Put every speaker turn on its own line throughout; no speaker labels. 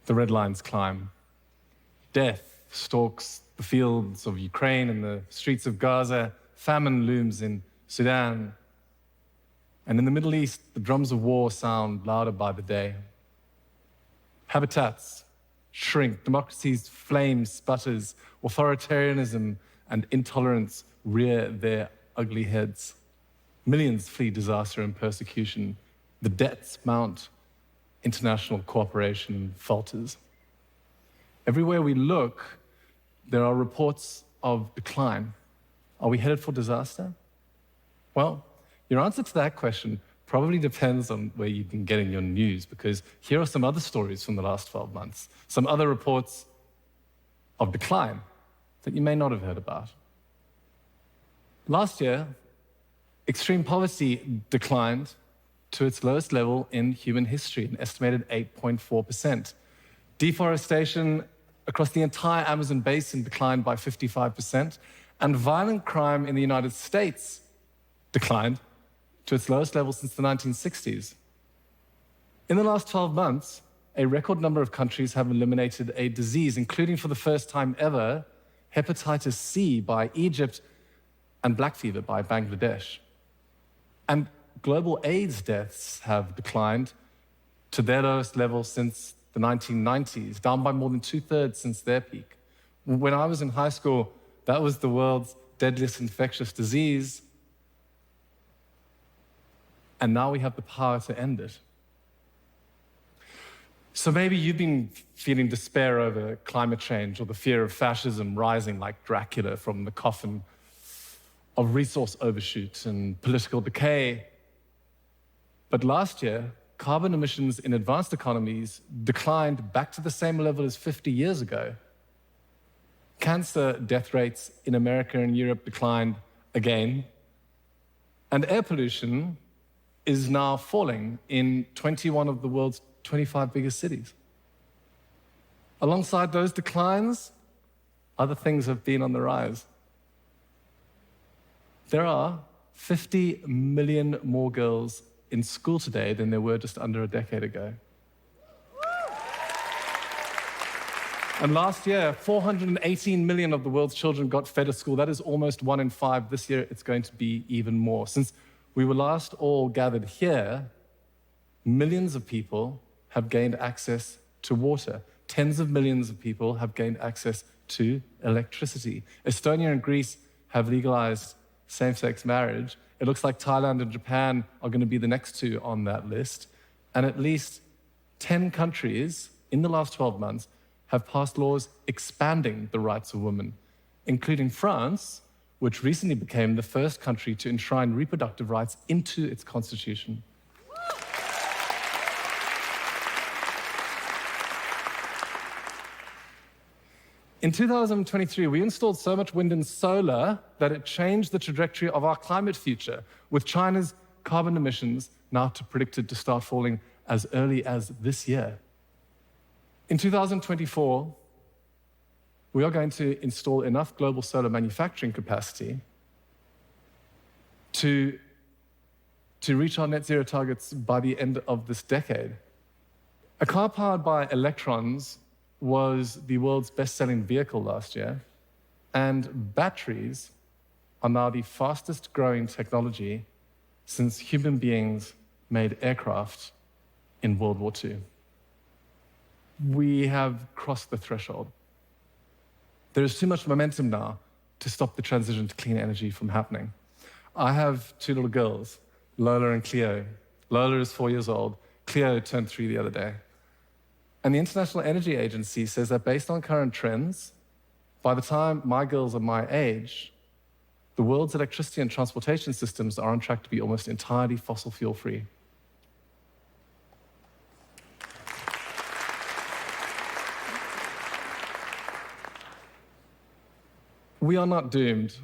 The red lines climb. Death stalks the fields of Ukraine and the streets of Gaza. Famine looms in Sudan. And in the Middle East, the drums of war sound louder by the day. Habitats shrink, democracy's flame sputters, authoritarianism and intolerance rear their ugly heads. Millions flee disaster and persecution. The debts mount. International cooperation falters. Everywhere we look, there are reports of decline. Are we headed for disaster? Well, your answer to that question probably depends on where you've been getting your news, because here are some other stories from the last 12 months, some other reports of decline that you may not have heard about. Last year, extreme poverty declined to its lowest level in human history, an estimated 8.4%. Deforestation across the entire Amazon basin declined by 55%, and violent crime in the United States declined to its lowest level since the 1960s. In the last 12 months, a record number of countries have eliminated a disease, including for the first time ever, hepatitis C by Egypt and black fever by Bangladesh. And global AIDS deaths have declined to their lowest level since the 1990s, down by more than 2/3 since their peak. When I was in high school, that was the world's deadliest infectious disease, and now we have the power to end it. So maybe you've been feeling despair over climate change or the fear of fascism rising like Dracula from the coffin of resource overshoot and political decay. But last year, carbon emissions in advanced economies declined back to the same level as 50 years ago. Cancer death rates in America and Europe declined again. And air pollution is now falling in 21 of the world's 25 biggest cities. Alongside those declines, other things have been on the rise. There are 50 million more girls in school today than there were just under a decade ago. And last year, 418 million of the world's children got fed at school. That is almost 1 in 5. This year, it's going to be even more. Since we were last all gathered here, millions of people have gained access to water. Tens of millions of people have gained access to electricity. Estonia and Greece have legalized same-sex marriage. It looks like Thailand and Japan are going to be the next two on that list. And at least 10 countries in the last 12 months have passed laws expanding the rights of women, including France, which recently became the first country to enshrine reproductive rights into its constitution. In 2023, we installed so much wind and solar that it changed the trajectory of our climate future, with China's carbon emissions now predicted to start falling as early as this year. In 2024, we are going to install enough global solar manufacturing capacity to reach our net zero targets by the end of this decade. A car powered by electrons was the world's best-selling vehicle last year, and batteries are now the fastest-growing technology since human beings made aircraft in World War II. We have crossed the threshold. There is too much momentum now to stop the transition to clean energy from happening. I have two little girls, Lola and Cleo. Lola is 4 years old. Cleo turned 3 the other day. And the International Energy Agency says that based on current trends, by the time my girls are my age, the world's electricity and transportation systems are on track to be almost entirely fossil fuel-free. We are not doomed.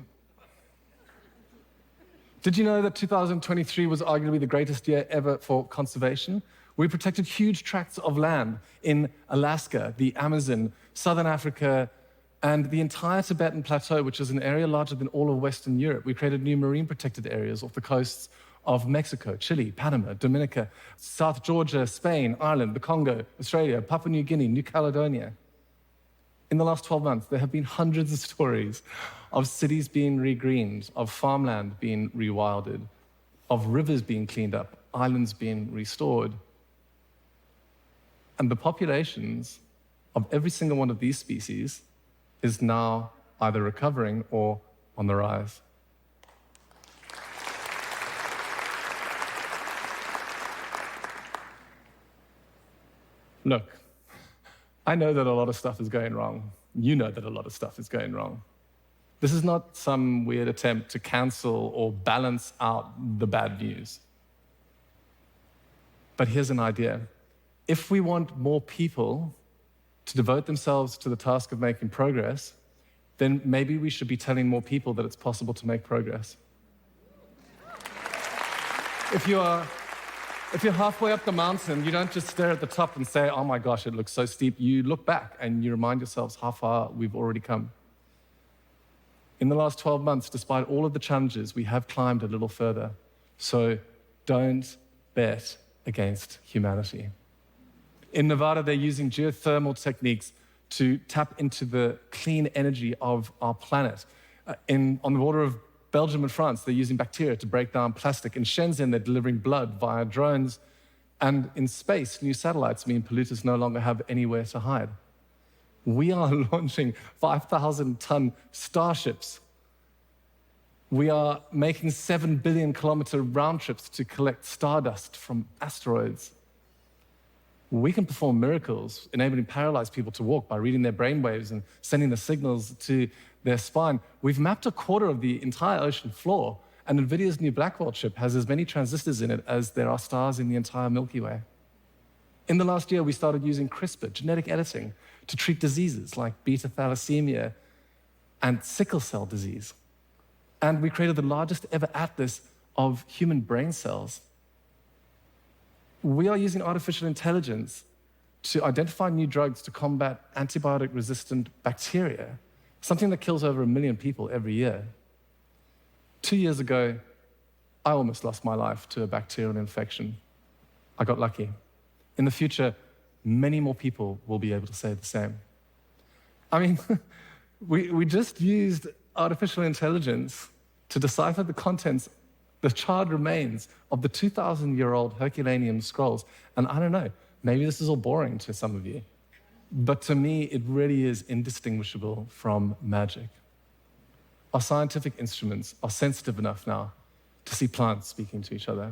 Did you know that 2023 was arguably the greatest year ever for conservation? We protected huge tracts of land in Alaska, the Amazon, Southern Africa, and the entire Tibetan Plateau, which is an area larger than all of Western Europe. We created new marine protected areas off the coasts of Mexico, Chile, Panama, Dominica, South Georgia, Spain, Ireland, the Congo, Australia, Papua New Guinea, New Caledonia. In the last 12 months, there have been hundreds of stories of cities being regreened, of farmland being rewilded, of rivers being cleaned up, islands being restored. And the populations of every single one of these species is now either recovering or on the rise. Look, I know that a lot of stuff is going wrong. You know that a lot of stuff is going wrong. This is not some weird attempt to cancel or balance out the bad news. But here's an idea. If we want more people to devote themselves to the task of making progress, then maybe we should be telling more people that it's possible to make progress. If you're halfway up the mountain, you don't just stare at the top and say, oh my gosh, it looks so steep. You look back and you remind yourselves how far we've already come. In the last 12 months, despite all of the challenges, we have climbed a little further. So don't bet against humanity. In Nevada, they're using geothermal techniques to tap into the clean energy of our planet. On the border of Belgium and France, they're using bacteria to break down plastic. In Shenzhen, they're delivering blood via drones. And in space, new satellites mean polluters no longer have anywhere to hide. We are launching 5,000-ton starships. We are making 7 billion kilometer round trips to collect stardust from asteroids. We can perform miracles, enabling paralyzed people to walk by reading their brainwaves and sending the signals to their spine. We've mapped a quarter of the entire ocean floor, and NVIDIA's new Blackwell chip has as many transistors in it as there are stars in the entire Milky Way. In the last year, we started using CRISPR, genetic editing, to treat diseases like beta thalassemia and sickle cell disease. And we created the largest ever atlas of human brain cells. We are using artificial intelligence to identify new drugs to combat antibiotic-resistant bacteria, something that kills over 1 million people every year. 2 years ago, I almost lost my life to a bacterial infection. I got lucky. In the future, many more people will be able to say the same. I mean, we just used artificial intelligence to decipher the contents, the charred remains of the 2,000-year-old Herculaneum scrolls. And I don't know, maybe this is all boring to some of you, but to me, it really is indistinguishable from magic. Our scientific instruments are sensitive enough now to see plants speaking to each other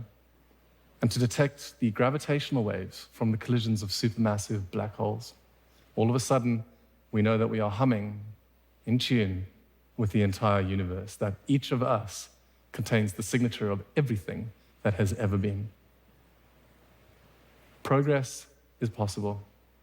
and to detect the gravitational waves from the collisions of supermassive black holes. All of a sudden, we know that we are humming in tune with the entire universe, that each of us contains the signature of everything that has ever been. Progress is possible.